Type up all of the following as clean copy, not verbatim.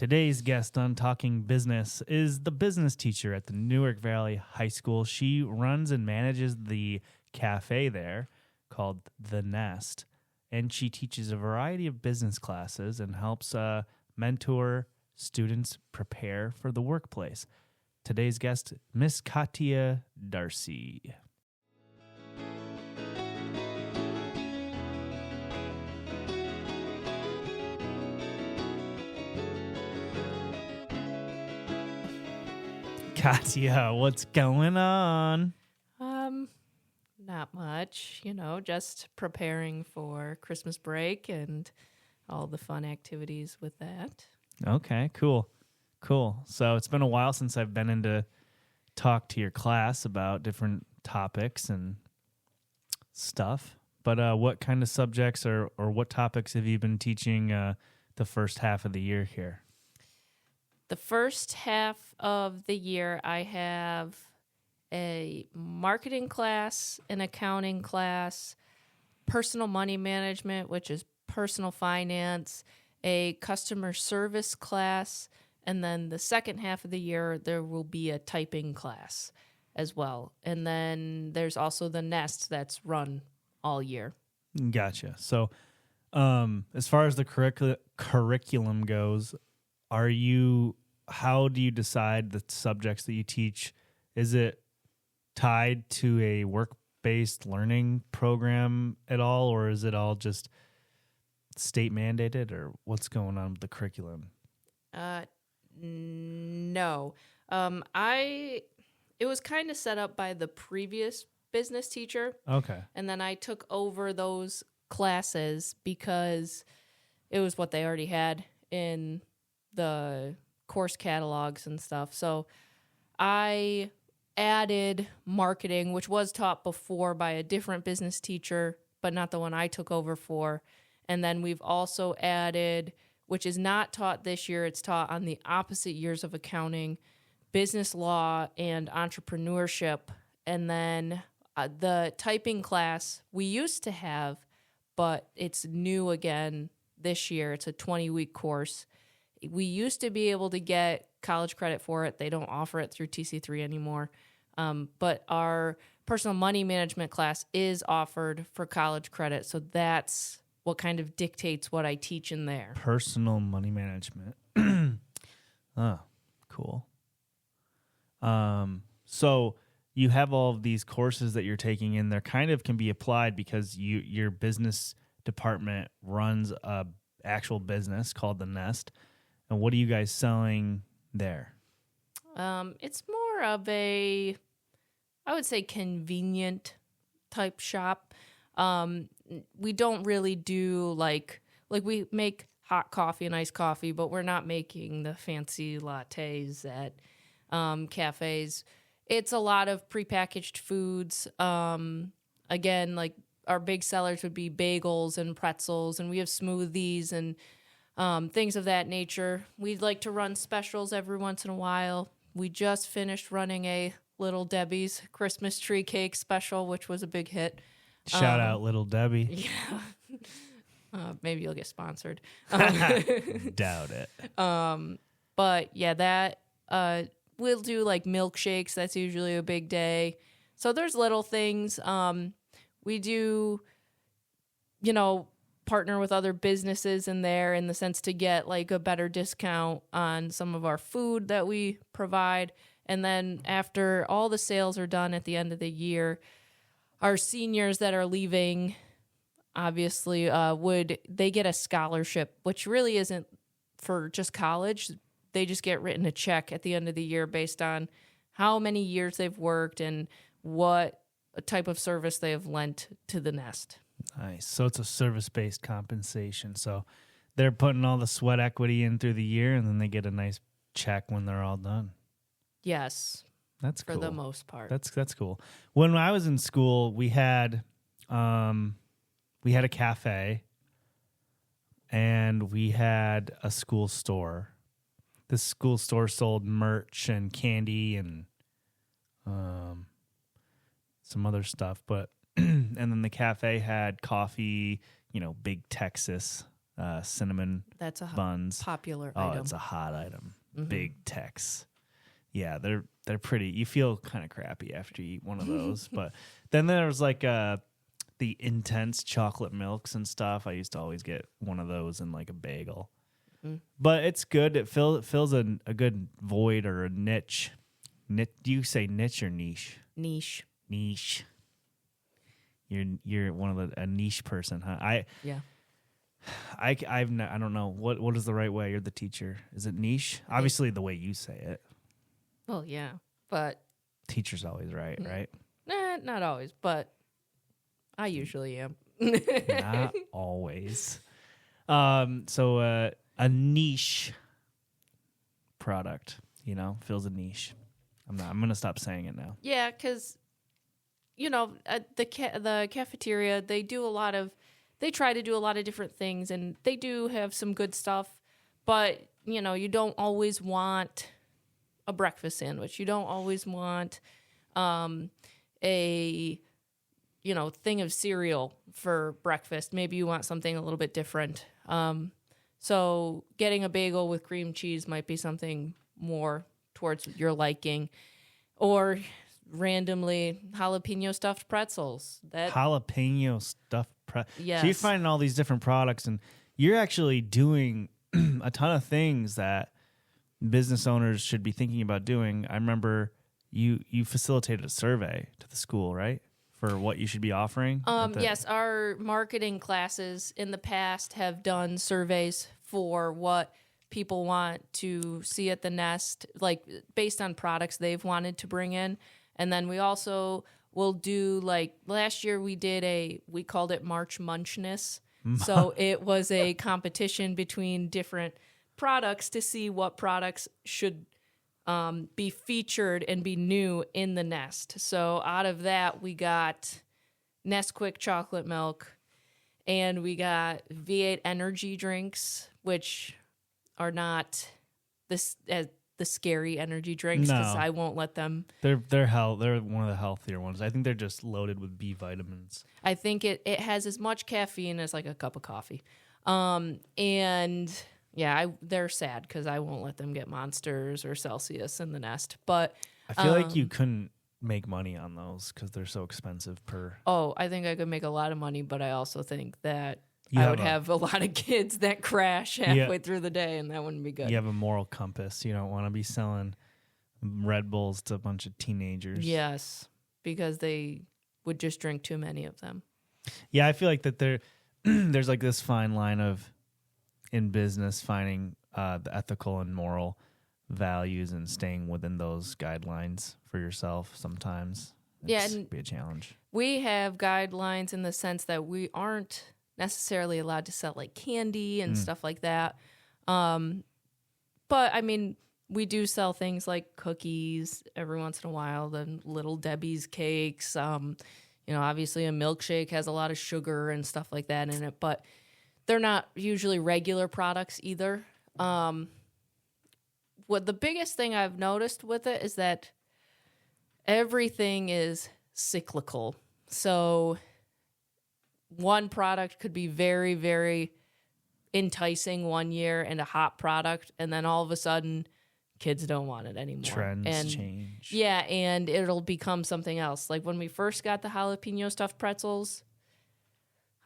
Today's guest on Talking Business is the business teacher at the Newark Valley High School. She runs and manages the cafe there called The Nest, and she teaches a variety of business classes and helps mentor students prepare for the workplace. Today's guest, Miss Katia Darcy. Katia, what's going on? Not much, just preparing for Christmas break and all the fun activities with that. Okay, cool. So it's been a while since I've been in to talk to your class about different topics and stuff. But what kind of subjects or what topics have you been teaching the first half of the year here? The first half of the year, I have a marketing class, an accounting class, personal money management, which is personal finance, a customer service class, and then the second half of the year, there will be a typing class as well. And then there's also the Nest that's run all year. Gotcha. So as far as the curriculum goes, how do you decide the subjects that you teach? Is it tied to a work-based learning program at all, or is it all just state mandated, or what's going on with the curriculum? No. It was kind of set up by the previous business teacher. Okay. And then I took over those classes because it was what they already had in the course catalogs and stuff. So I added marketing, which was taught before by a different business teacher, but not the one I took over for. And then we've also added, which is not taught this year, it's taught on the opposite years of accounting, business law and entrepreneurship. And then the typing class we used to have, but it's new again this year. It's a 20-week course. We used to be able to get college credit for it. They don't offer it through TC3 anymore. But our personal money management class is offered for college credit. So that's what kind of dictates what I teach in there. Personal money management. Oh, cool. So you have all of these courses that you're taking in there kind of can be applied because your business department runs a actual business called The Nest. And what are you guys selling there? It's more of I would say, convenient type shop. We don't really do like we make hot coffee and iced coffee, but we're not making the fancy lattes at cafes. It's a lot of prepackaged foods. Again, like our big sellers would be bagels and pretzels, and we have smoothies and things of that nature. We'd like to run specials every once in a while. We just finished running a Little Debbie's Christmas tree cake special, which was a big hit. Shout out Little Debbie. Yeah. Maybe you'll get sponsored. Doubt it. But yeah, that we'll do like milkshakes. That's usually a big day. So there's little things. We do, partner with other businesses in there in the sense to get like a better discount on some of our food that we provide. And then after all the sales are done at the end of the year, our seniors that are leaving, obviously, they get a scholarship, which really isn't for just college. They just get written a check at the end of the year based on how many years they've worked and what type of service they have lent to the Nest. Nice. So it's a service-based compensation. So they're putting all the sweat equity in through the year, and then they get a nice check when they're all done. Yes. That's cool. For the most part. That's cool. When I was in school, we had a cafe and we had a school store. The school store sold merch and candy and some other stuff, but and then the cafe had coffee, big Texas cinnamon That's a buns. popular Oh, item. it's a hot item. Big Tex. Yeah, they're pretty. You feel kind of crappy after you eat one of those. But then there's like the intense chocolate milks and stuff. I used to always get one of those in like a bagel. But it's good. It fills a good void or a niche. Do you say niche or niche? Niche. Niche. You're one of a niche person, huh? I don't know what is the right way. You're the teacher. Is it niche? Obviously, the way you say it. Well, yeah, but Teacher's always right, right? not always, but I usually am. Not always. So a niche product, fills a niche. I'm gonna stop saying it now. Yeah, because at the cafeteria, they try to do a lot of different things, and they do have some good stuff, but you don't always want a breakfast sandwich. You don't always want a thing of cereal for breakfast. Maybe you want something a little bit different. So getting a bagel with cream cheese might be something more towards your liking, or randomly jalapeno stuffed pretzels. Jalapeno stuffed Yes. So you're finding all these different products, and you're actually doing a ton of things that business owners should be thinking about doing. I remember you facilitated a survey to the school, right? For what you should be offering? Yes, our marketing classes in the past have done surveys for what people want to see at the Nest, like based on products they've wanted to bring in. And then we also will do, like last year we called it March Munchness. So it was a competition between different products to see what products should be featured and be new in the Nest. So out of that, we got Nesquik chocolate milk, and we got V8 energy drinks, which are not the scary energy drinks, because No. I won't let them. They're one of the healthier ones. I think they're just loaded with B vitamins. I think it has as much caffeine as like a cup of coffee. And yeah, they're sad because I won't let them get Monsters or Celsius in the Nest. But I feel like you couldn't make money on those because they're so expensive per. Oh, I think I could make a lot of money, but I also think that You I have would have a lot of kids that crash halfway through the day, and that wouldn't be good. You have a moral compass. You don't want to be selling Red Bulls to a bunch of teenagers. Yes, because they would just drink too many of them. Yeah, I feel like that there's like this fine line of in business finding the ethical and moral values and staying within those guidelines for yourself. Sometimes it's be a challenge. We have guidelines in the sense that we aren't necessarily allowed to sell like candy and stuff like that. But I mean, we do sell things like cookies every once in a while, then Little Debbie's cakes. Obviously a milkshake has a lot of sugar and stuff like that in it, but they're not usually regular products either. What the biggest thing I've noticed with it is that everything is cyclical. So one product could be very, very enticing one year and a hot product, and then all of a sudden kids don't want it anymore. Trends change. Yeah, and it'll become something else. Like when we first got the jalapeno stuffed pretzels,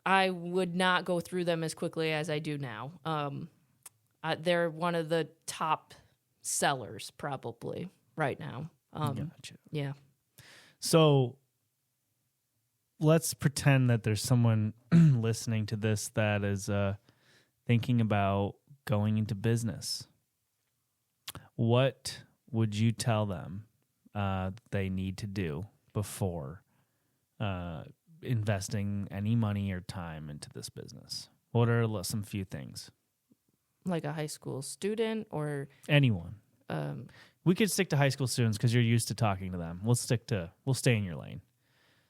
I would not go through them as quickly as I do now. They're one of the top sellers probably right now. Gotcha. Yeah. So let's pretend that there's someone listening to this that is thinking about going into business. What would you tell them they need to do before investing any money or time into this business? What are some few things? Like a high school student or anyone? We could stick to high school students because you're used to talking to them. We'll stay in your lane.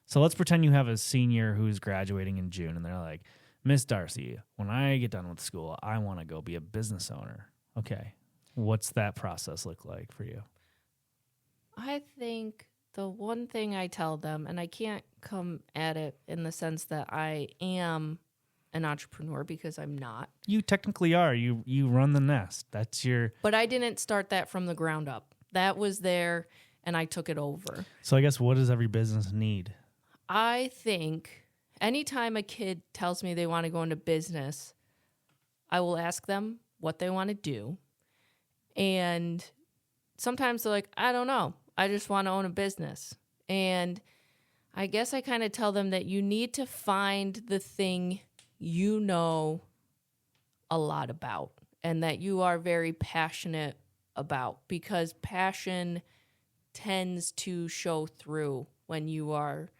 So let's pretend you have a senior who's graduating in June, and they're like, Miss Darcy, when I get done with school, I want to go be a business owner. Okay. What's that process look like for you? I think the one thing I tell them, and I can't come at it in the sense that I am an entrepreneur because I'm not. You technically are. You run the nest. That's your... But I didn't start that from the ground up. That was there, and I took it over. So I guess what does every business need? I think anytime a kid tells me they want to go into business, I will ask them what they want to do. And sometimes they're like, I don't know. I just want to own a business. And I guess I kind of tell them that you need to find the thing you know a lot about and that you are very passionate about, because passion tends to show through when you are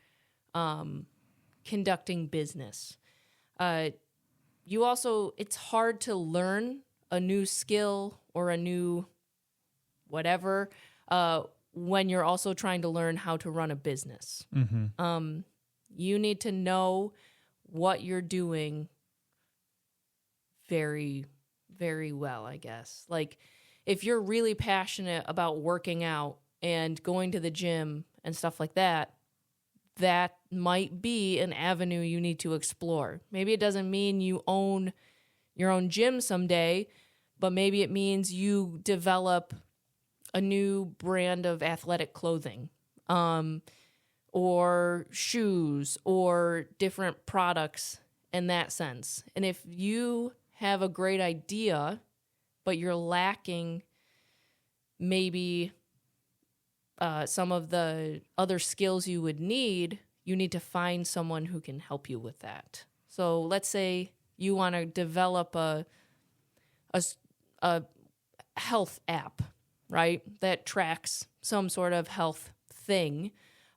conducting business. You also, it's hard to learn a new skill or a new whatever when you're also trying to learn how to run a business. Mm-hmm. You need to know what you're doing very, very well, I guess. Like, if you're really passionate about working out and going to the gym and stuff like that, that might be an avenue you need to explore. Maybe it doesn't mean you own your own gym someday, but maybe it means you develop a new brand of athletic clothing, or shoes, or different products in that sense. And if you have a great idea, but you're lacking maybe some of the other skills you would need, you need to find someone who can help you with that. So let's say you want to develop a health app, right, that tracks some sort of health thing.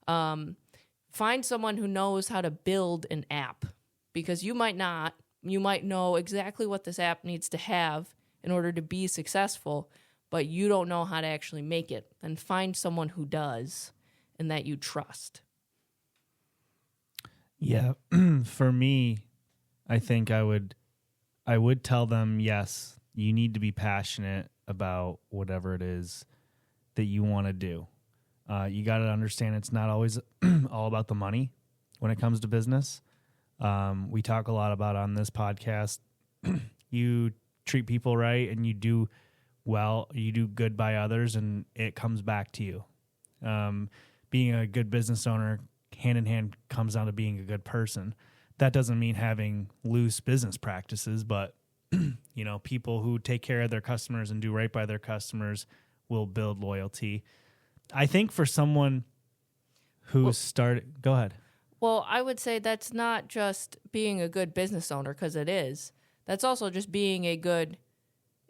Find someone who knows how to build an app, because you might not. You might know exactly what this app needs to have in order to be successful, but you don't know how to actually make it. Then find someone who does and that you trust. Yeah, for me, I think I would tell them, yes, you need to be passionate about whatever it is that you want to do. You got to understand it's not always all about the money when it comes to business. We talk a lot about on this podcast, you treat people right and you do well, you do good by others, and it comes back to you. Being a good business owner, hand in hand, comes down to being a good person. That doesn't mean having loose business practices, but people who take care of their customers and do right by their customers will build loyalty. I think for someone who started... Go ahead. Well, I would say that's not just being a good business owner, because it is. That's also just being a good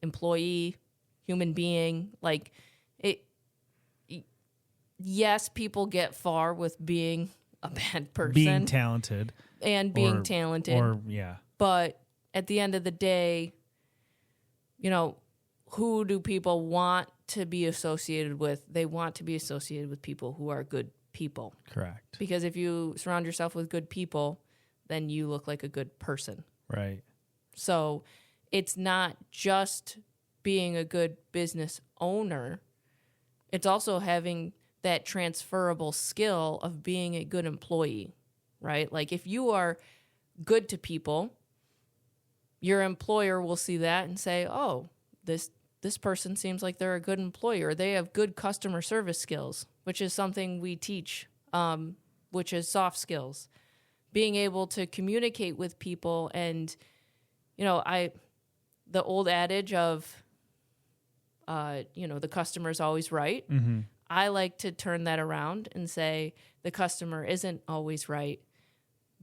employee, human being. Like, yes, people get far with being a bad person. Being talented. And being talented. Yeah. But at the end of the day, who do people want to be associated with? They want to be associated with people who are good people. Correct. Because if you surround yourself with good people, then you look like a good person. Right. So it's not just being a good business owner. It's also having that transferable skill of being a good employee, right? Like, if you are good to people, your employer will see that and say, oh, this person seems like they're a good employer. They have good customer service skills, which is something we teach, which is soft skills. Being able to communicate with people, and, the old adage of, the customer's always right. Mm-hmm. I like to turn that around and say the customer isn't always right,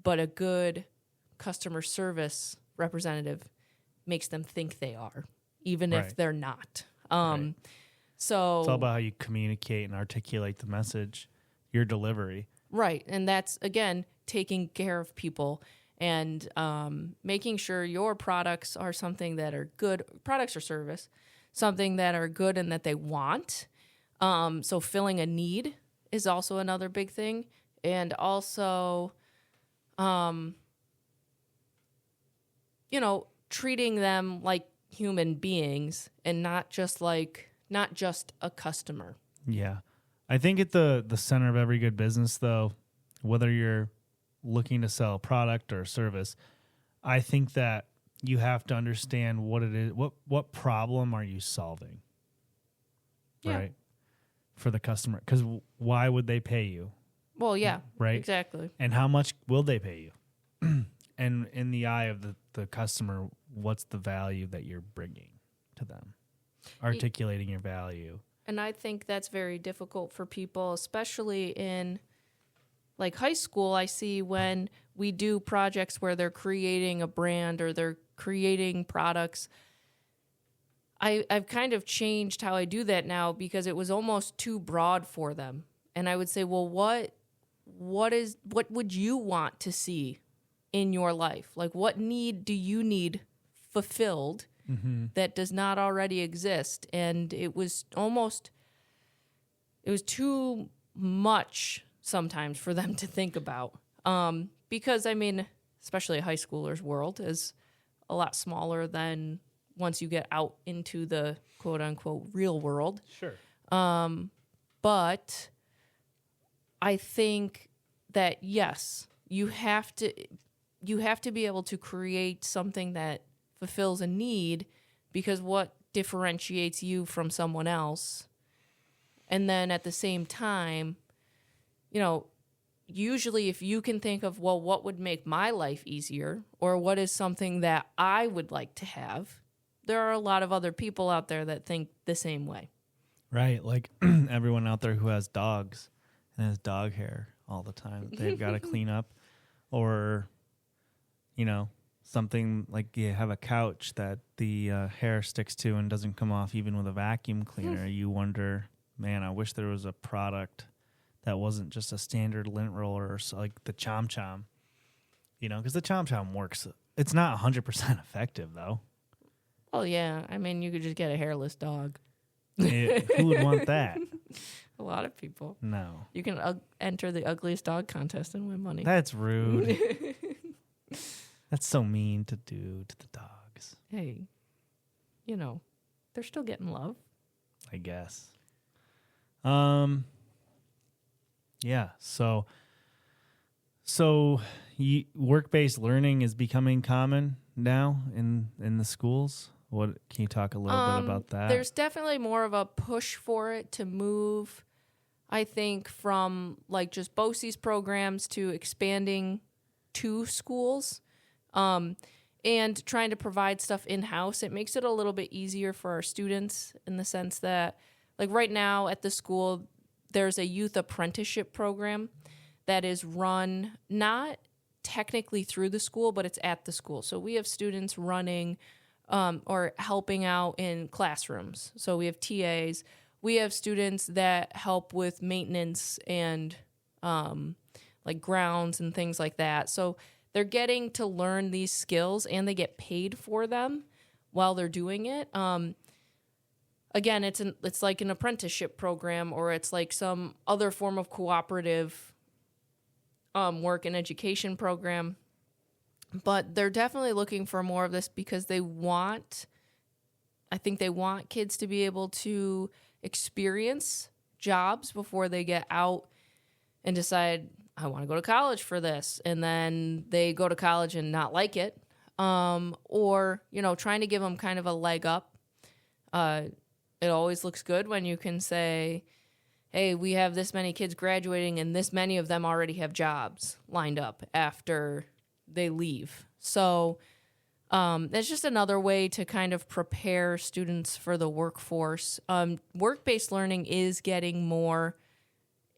but a good customer service representative makes them think they are, even if they're not. Right. So it's all about how you communicate and articulate the message, your delivery. Right. And that's, again, taking care of people and making sure your products are something that are good, products or service, something that are good and that they want. So filling a need is also another big thing. And also, treating them like human beings and not just a customer. Yeah. I think at the center of every good business, though, whether you're looking to sell a product or a service, I think that you have to understand what it is. What problem are you solving? Yeah. Right. For the customer. Because why would they pay you? Well, yeah. Right. Exactly. And how much will they pay you? And in the eye of the customer, what's the value that you're bringing to them? Articulating your value. And I think that's very difficult for people, especially in like high school. I see when we do projects where they're creating a brand or they're creating products. I've kind of changed how I do that now because it was almost too broad for them. And I would say, well, what would you want to see in your life? Like, what need do you need fulfilled that does not already exist? And it was too much sometimes for them to think about. Because, I mean, especially a high schooler's world is a lot smaller than once you get out into the quote-unquote real world. Sure. But I think that, yes, you have to be able to create something that fulfills a need, because what differentiates you from someone else? And then at the same time, you know, usually if you can think of, well, what would make my life easier, or what is something that I would like to have, there are a lot of other people out there that think the same way. Right. Like everyone out there who has dogs and has dog hair all the time that they've got to clean up, or, you know, something like you have a couch that the hair sticks to and doesn't come off even with a vacuum cleaner. You wonder, man, I wish there was a product that wasn't just a standard lint roller or like the Chom Chom, you know, because the Chom Chom works. It's not 100% effective, though. Oh, yeah. I mean, you could just get a hairless dog. Who would want that? A lot of people. No. You can enter the ugliest dog contest and win money. That's rude. That's so mean to do to the dogs. Hey, you know, they're still getting love. I guess. Yeah. So work-based learning is becoming common now in the schools. What can you talk a little bit about that? There's definitely more of a push for it to move, I think, from like just BOCES programs to expanding to schools, and trying to provide stuff in-house. It makes it a little bit easier for our students in the sense that, like right now at the school, there's a youth apprenticeship program that is run not technically through the school, but it's at the school. So we have students running or helping out in classrooms. So we have TAs. We have students that help with maintenance and like grounds and things like that. So they're getting to learn these skills and they get paid for them while they're doing it. Again, it's like an apprenticeship program, or it's like some other form of cooperative work and education program. But they're definitely looking for more of this because I think they want kids to be able to experience jobs before they get out and decide, I want to go to college for this. And then they go to college and not like it. Or, you know, trying to give them kind of a leg up. It always looks good when you can say, hey, we have this many kids graduating and this many of them already have jobs lined up after they leave. So it's just another way to kind of prepare students for the workforce. Work-based learning is getting more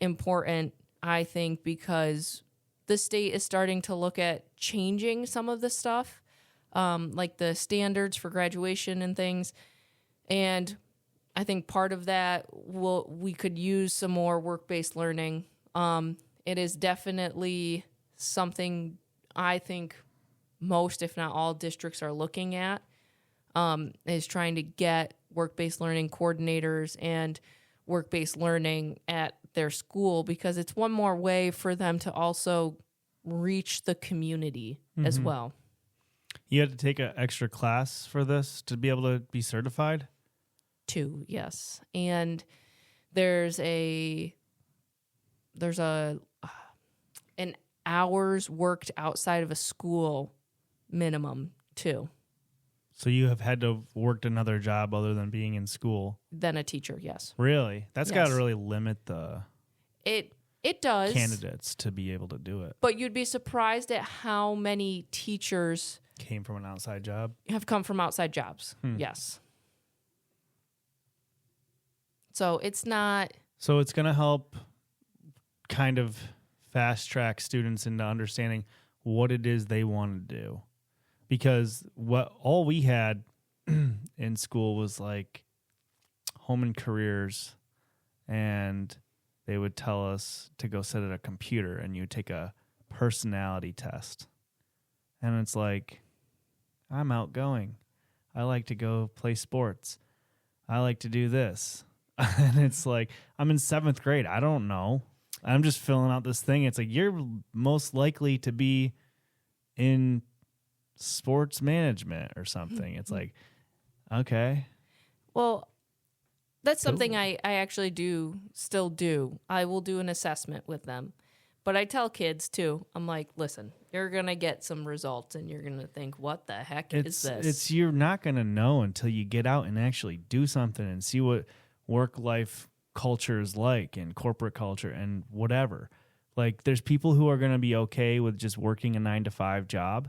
important, I think, because the state is starting to look at changing some of the stuff, like the standards for graduation and things. And I think part of that we could use some more work-based learning. It is definitely something I think most, if not all, districts are looking at, is trying to get work-based learning coordinators and work-based learning at their school, because it's one more way for them to also reach the community as well. You had to take an extra class for this to be able to be certified? 2, yes. And there's an hours worked outside of a school minimum too. So you have had to have worked another job other than being in school? Than a teacher, yes. Really? That's Yes. got to really limit the It does. candidates to be able to do it. But you'd be surprised at how many teachers Came from an outside job? have come from outside jobs. Yes. So it's not... So it's going to help kind of fast track students into understanding what it is they want to do. Because what all we had in school was like home and careers, and they would tell us to go sit at a computer and you would take a personality test. And it's like, I'm outgoing. I like to go play sports. I like to do this. And it's like, I'm in 7th grade. I don't know. I'm just filling out this thing. It's like, you're most likely to be in sports management or something. It's like, okay. Well, that's Cool. something I actually still do. I will do an assessment with them. But I tell kids, too, I'm like, listen, you're going to get some results, and you're going to think, what the heck is this? You're not going to know until you get out and actually do something and see what work-life culture is like and corporate culture and whatever. Like, there's people who are going to be okay with just working a 9-to-5 job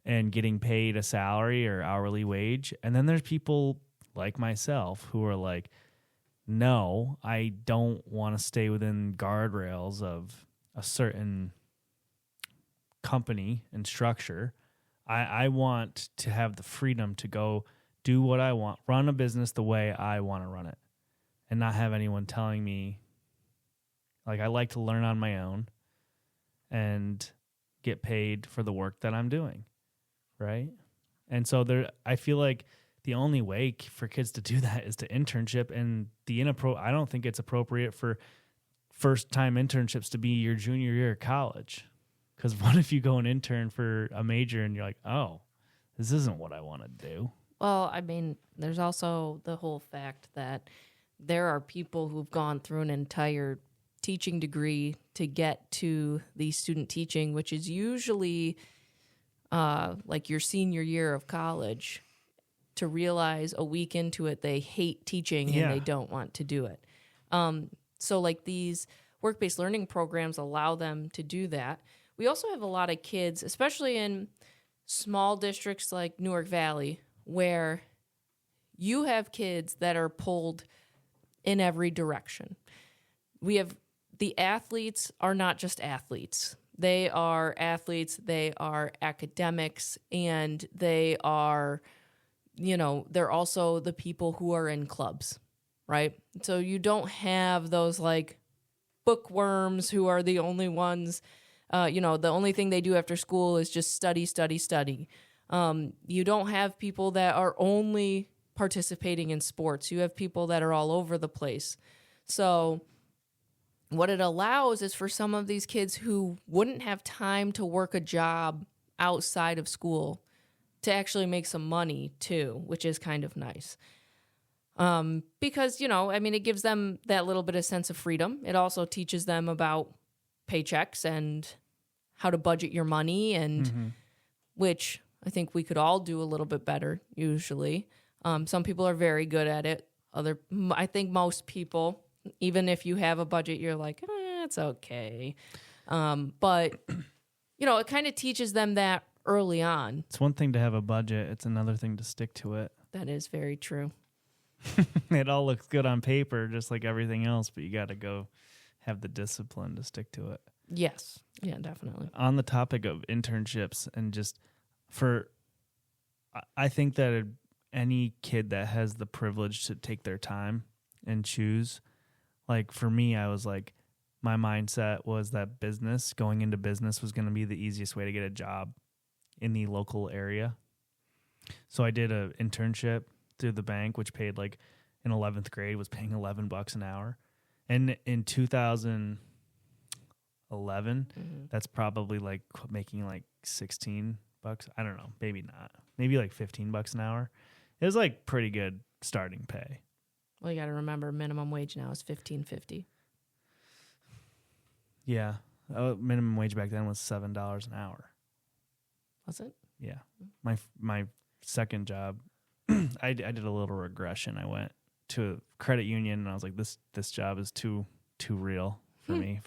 and getting paid a salary or hourly wage. And then there's people like myself who are like, no, I don't want to stay within guardrails of a certain company and structure. I want to have the freedom to go do what I want, run a business the way I want to run it, and not have anyone telling me. Like, I like to learn on my own and get paid for the work that I'm doing, right? And so I feel like the only way for kids to do that is to internship, and I don't think it's appropriate for first-time internships to be your junior year of college. Because what if you go and intern for a major and you're like, oh, this isn't what I want to do? Well, I mean, there's also the whole fact that there are people who've gone through an entire teaching degree to get to the student teaching, which is usually like your senior year of college, to realize a week into it they hate teaching and they don't want to do it. So like these work-based learning programs allow them to do that. We also have a lot of kids, especially in small districts like Newark Valley, where you have kids that are pulled in every direction. The athletes are not just athletes. They are athletes, they are academics, and they are, they're also the people who are in clubs, right? So you don't have those like bookworms who are the only ones, the only thing they do after school is just study, study, study. You don't have people that are only participating in sports. You have people that are all over the place. So what it allows is for some of these kids who wouldn't have time to work a job outside of school to actually make some money too, which is kind of nice. Because, it gives them that little bit of sense of freedom. It also teaches them about paychecks and how to budget your money, and which I think we could all do a little bit better usually. Some people are very good at it. I think most people, even if you have a budget, you're like, it's okay. But, it kind of teaches them that early on. It's one thing to have a budget. It's another thing to stick to it. That is very true. It all looks good on paper, just like everything else, but you got to go have the discipline to stick to it. Yes. Yeah, definitely. On the topic of internships, and I think that any kid that has the privilege to take their time and choose, like for me, I was like, my mindset was that going into business was going to be the easiest way to get a job in the local area. So I did an internship through the bank, which paid in 11th grade was paying $11 an hour. And in 2011, that's probably making $16. I don't know, maybe not. Maybe $15 an hour. It was pretty good starting pay. Well, you got to remember minimum wage now is $15.50. Yeah. Minimum wage back then was $7 an hour. Was it? Yeah. My second job, I did a little regression. I went to a credit union and I was like, this job is too real for me.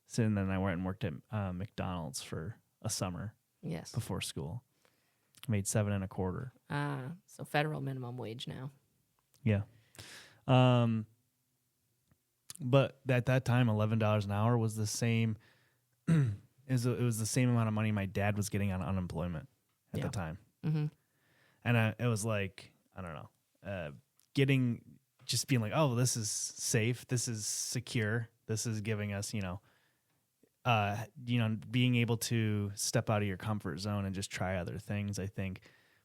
So and then I went and worked at McDonald's for a summer Yes. before school. Made $7.25. So federal minimum wage now. Yeah. But at that time, $11 an hour was the same. It was the same amount of money my dad was getting on unemployment at the time. Mm-hmm. And it was like, I don't know, just being like, oh, this is safe. This is secure. This is giving us, being able to step out of your comfort zone and just try other things. I think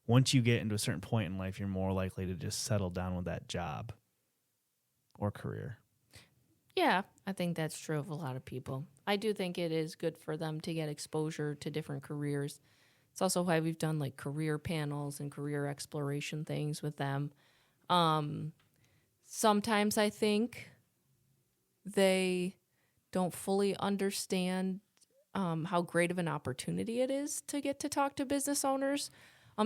once you get into a certain point in life, you're more likely to just settle down with that job or career. Yeah, I think that's true of a lot of people. I do think it is good for them to get exposure to different careers. It's also why we've done like career panels and career exploration things with them. Sometimes I think they don't fully understand how great of an opportunity it is to get to talk to business owners.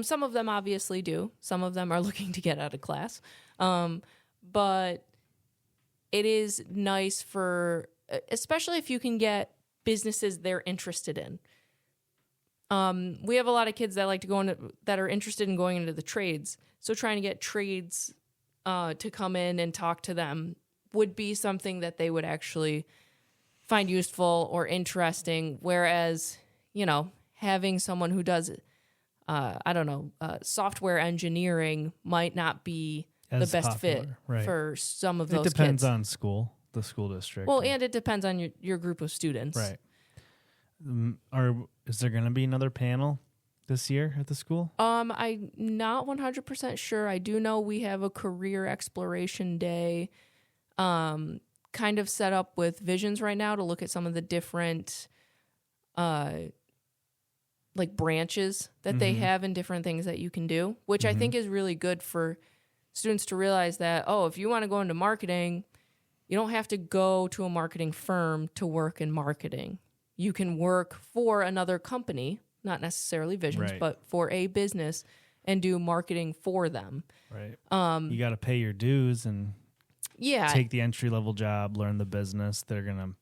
Some of them obviously do. Some of them are looking to get out of class. But it is nice for, especially if you can get businesses they're interested in. We have a lot of kids that like to go into, that are interested in going into the trades. So trying to get trades to come in and talk to them would be something that they would actually find useful or interesting. Whereas, having someone who does, software engineering might not be the best popular, fit right. for some of those kids. It depends kids. on the school district. Well, and it depends on your group of students. Right. Is there going to be another panel this year at the school? I'm not 100% sure. I do know we have a career exploration day kind of set up with Visions right now to look at some of the different branches that they have and different things that you can do, which I think is really good for students to realize that, if you want to go into marketing, you don't have to go to a marketing firm to work in marketing. You can work for another company, not necessarily Visions, right. but for a business and do marketing for them. Right. You got to pay your dues and take the entry level job, learn the business. They're going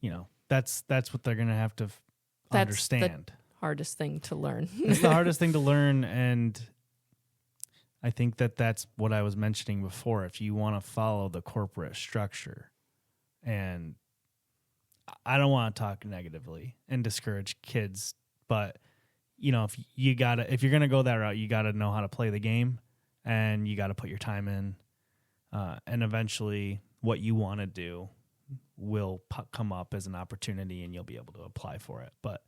to, that's what they're going to have to understand. The hardest thing to learn. It's the hardest thing to learn. And I think that's what I was mentioning before. If you want to follow the corporate structure, and I don't want to talk negatively and discourage kids, but if you're going to go that route, you got to know how to play the game and you got to put your time in. And eventually what you want to do will come up as an opportunity and you'll be able to apply for it. But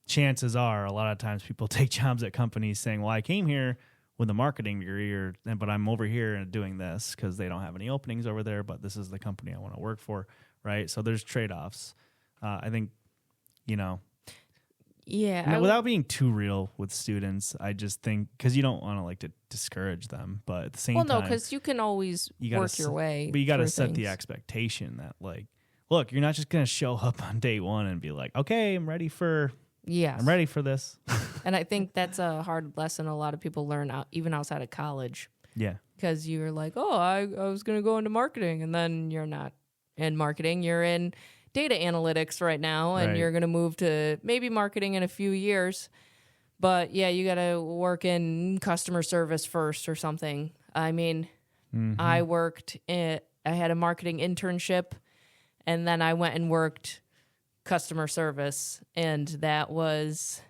chances are a lot of times people take jobs at companies saying, well, I came here with a marketing degree, but I'm over here and doing this because they don't have any openings over there, but this is the company I want to work for, right? So there's trade-offs. I think, Yeah. Without being too real with students, I just think, because you don't want to discourage them, but at the same time. Well, no, because you can always work your way. But you got to set the expectation that, look, you're not just going to show up on day one and be like, okay, I'm ready for this. And I think that's a hard lesson a lot of people learn even outside of college. Yeah. Because you're like, I was going to go into marketing, and then you're not in marketing. You're in data analytics right now, and you're going to move to maybe marketing in a few years. But yeah, you got to work in customer service first or something. I mean, I had a marketing internship, and then I went and worked customer service, and that was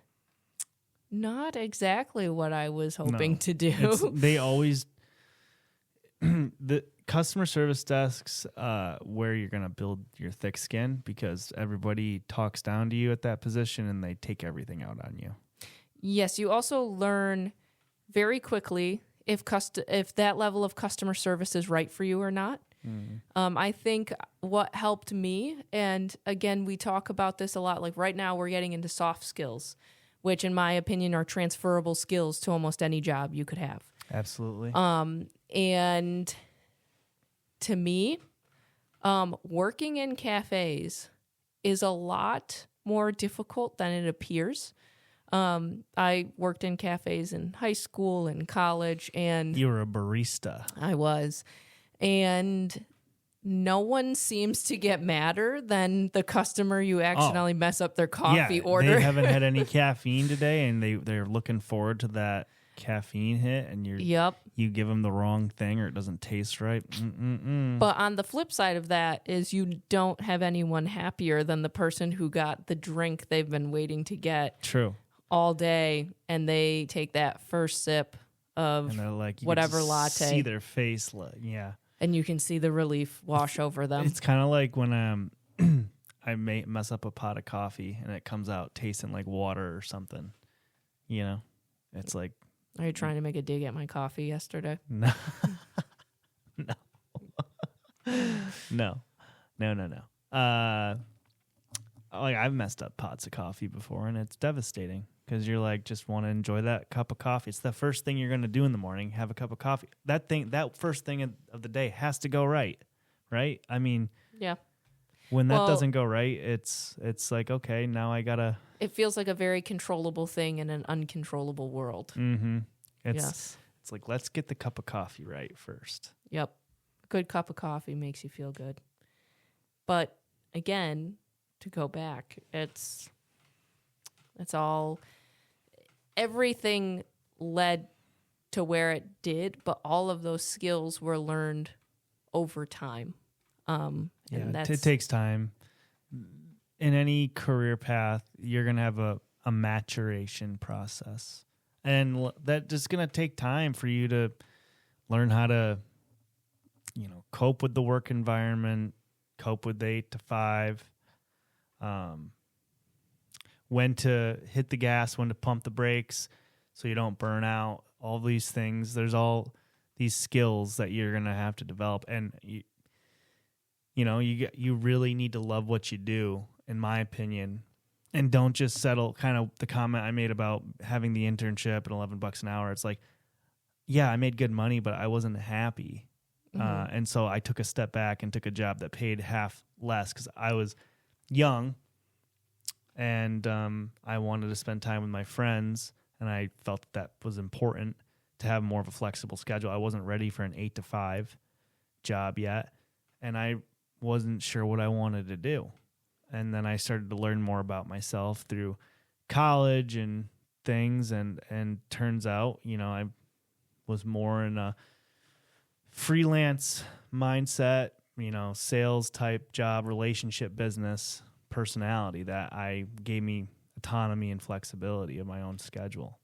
not exactly what I was hoping to do. They always the customer service desks where you're going to build your thick skin, because everybody talks down to you at that position and they take everything out on you. Yes, you also learn very quickly if that level of customer service is right for you or not. I think what helped me, and again, we talk about this a lot, like right now we're getting into soft skills, which in my opinion are transferable skills to almost any job you could have. Absolutely. And to me, working in cafes is a lot more difficult than it appears. I worked in cafes in high school and college, and You were a barista. I was. And no one seems to get madder than the customer you accidentally mess up their coffee order. They haven't had any caffeine today, and they're looking forward to that caffeine hit, and you give them the wrong thing or it doesn't taste right. But on the flip side of that is you don't have anyone happier than the person who got the drink they've been waiting to get True. all day, and they take that first sip of And they're like, you whatever can latte, see their face, and you can see the relief wash over them. It's kind of like when I may mess up a pot of coffee and it comes out tasting like water or something. You know, it's like. Are you trying to make a dig at my coffee yesterday? No, no. Like I've messed up pots of coffee before, and it's devastating because you're like just want to enjoy that cup of coffee. It's the first thing you're going to do in the morning. Have a cup of coffee. That first thing of the day has to go right. I mean, yeah. When that doesn't go right, it's like, okay, now I gotta. It feels like a very controllable thing in an uncontrollable world. Mm-hmm. Yes. It's like, let's get the cup of coffee right first. Yep. A good cup of coffee makes you feel good. But again, to go back, it's all, everything led to where it did, but all of those skills were learned over time. And it takes time. In any career path, you're going to have a maturation process. And that just going to take time for you to learn how to, cope with the work environment, cope with the 8 to 5, when to hit the gas, when to pump the brakes so you don't burn out, all these things. There's all these skills that you're going to have to develop. And you really need to love what you do, in my opinion, and don't just settle. Kind of the comment I made about having the internship at $11 an hour. It's like, yeah, I made good money, but I wasn't happy. Mm-hmm. And so I took a step back and took a job that paid half less because I was young and I wanted to spend time with my friends, and I felt that was important to have more of a flexible schedule. I wasn't ready for an 8 to 5 job yet, and I wasn't sure what I wanted to do. And then I started to learn more about myself through college and things, and turns out, I was more in a freelance mindset, sales type job, relationship business personality that gave me autonomy and flexibility of my own schedule.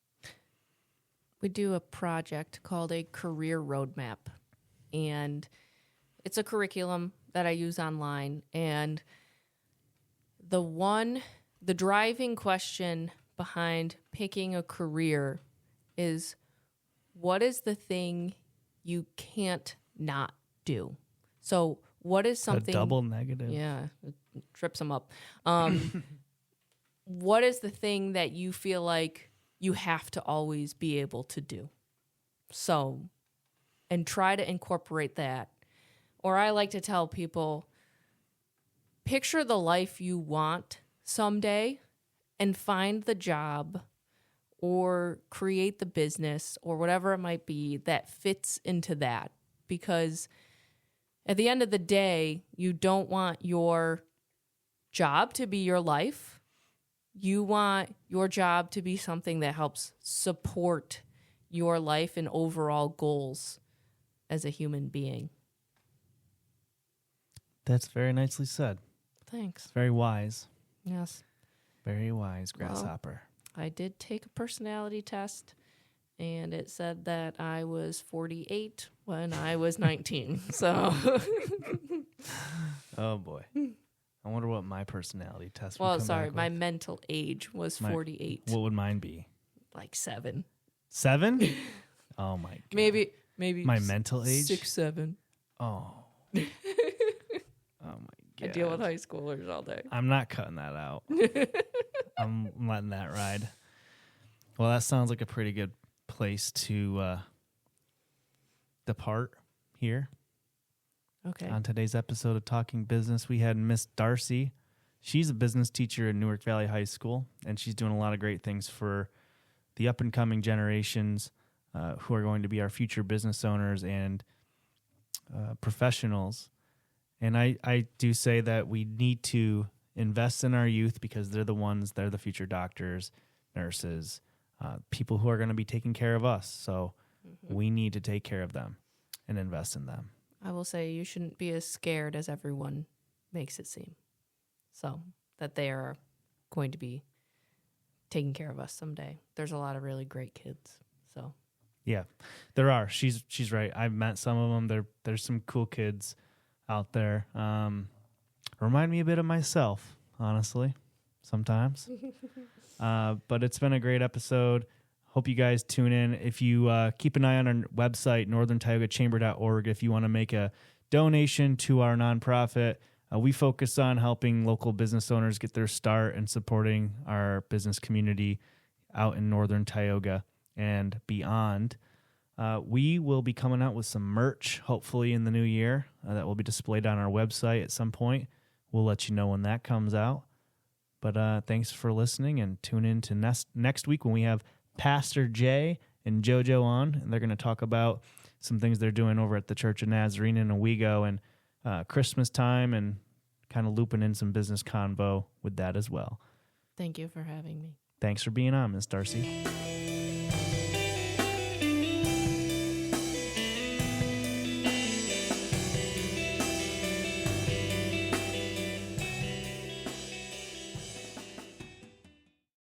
We do a project called a career roadmap, and it's a curriculum that I use online. And the driving question behind picking a career is, what is the thing you can't not do? So what is something... A double negative. Yeah, it trips them up. What is the thing that you feel like you have to always be able to do? So, and try to incorporate that. Or I like to tell people, picture the life you want someday and find the job or create the business or whatever it might be that fits into that. Because at the end of the day, you don't want your job to be your life. You want your job to be something that helps support your life and overall goals as a human being. That's very nicely said. Thanks. Very wise. Yes. Very wise, grasshopper. Well, I did take a personality test, and it said that I was 48 when I was 19. So. Oh, boy. I wonder what my personality test would Well, come sorry, back my with. mental age was 48. What would mine be? Like 7. 7? Oh, my God. Maybe my mental age? 6, 7. Oh. Oh, my God. I deal with high schoolers all day. I'm not cutting that out. I'm letting that ride. Well, that sounds like a pretty good place to depart here. Okay. On today's episode of Talking Business, we had Miss Darcy She's a business teacher in Newark Valley High School, and she's doing a lot of great things for the up-and-coming generations who are going to be our future business owners and professionals. And I do say that we need to invest in our youth because they're the future doctors, nurses, people who are going to be taking care of us. So we need to take care of them and invest in them. I will say you shouldn't be as scared as everyone makes it seem. So that they are going to be taking care of us someday. There's a lot of really great kids. So yeah, there are. She's right. I've met some of them. There's some cool kids out there. Remind me a bit of myself, honestly, sometimes. But it's been a great episode. Hope you guys tune in. If you keep an eye on our website, northerntiougachamber.org, if you want to make a donation to our nonprofit. We focus on helping local business owners get their start and supporting our business community out in Northern Tioga and beyond. We will be coming out with some merch, hopefully in the new year, that will be displayed on our website at some point. We'll let you know when that comes out. But thanks for listening, and tune in to next week when we have Pastor Jay and JoJo on, and they're going to talk about some things they're doing over at the Church of Nazarene in Owego and Christmas time, and kind of looping in some business convo with that as well. Thank you for having me. Thanks for being on, Ms. Darcy.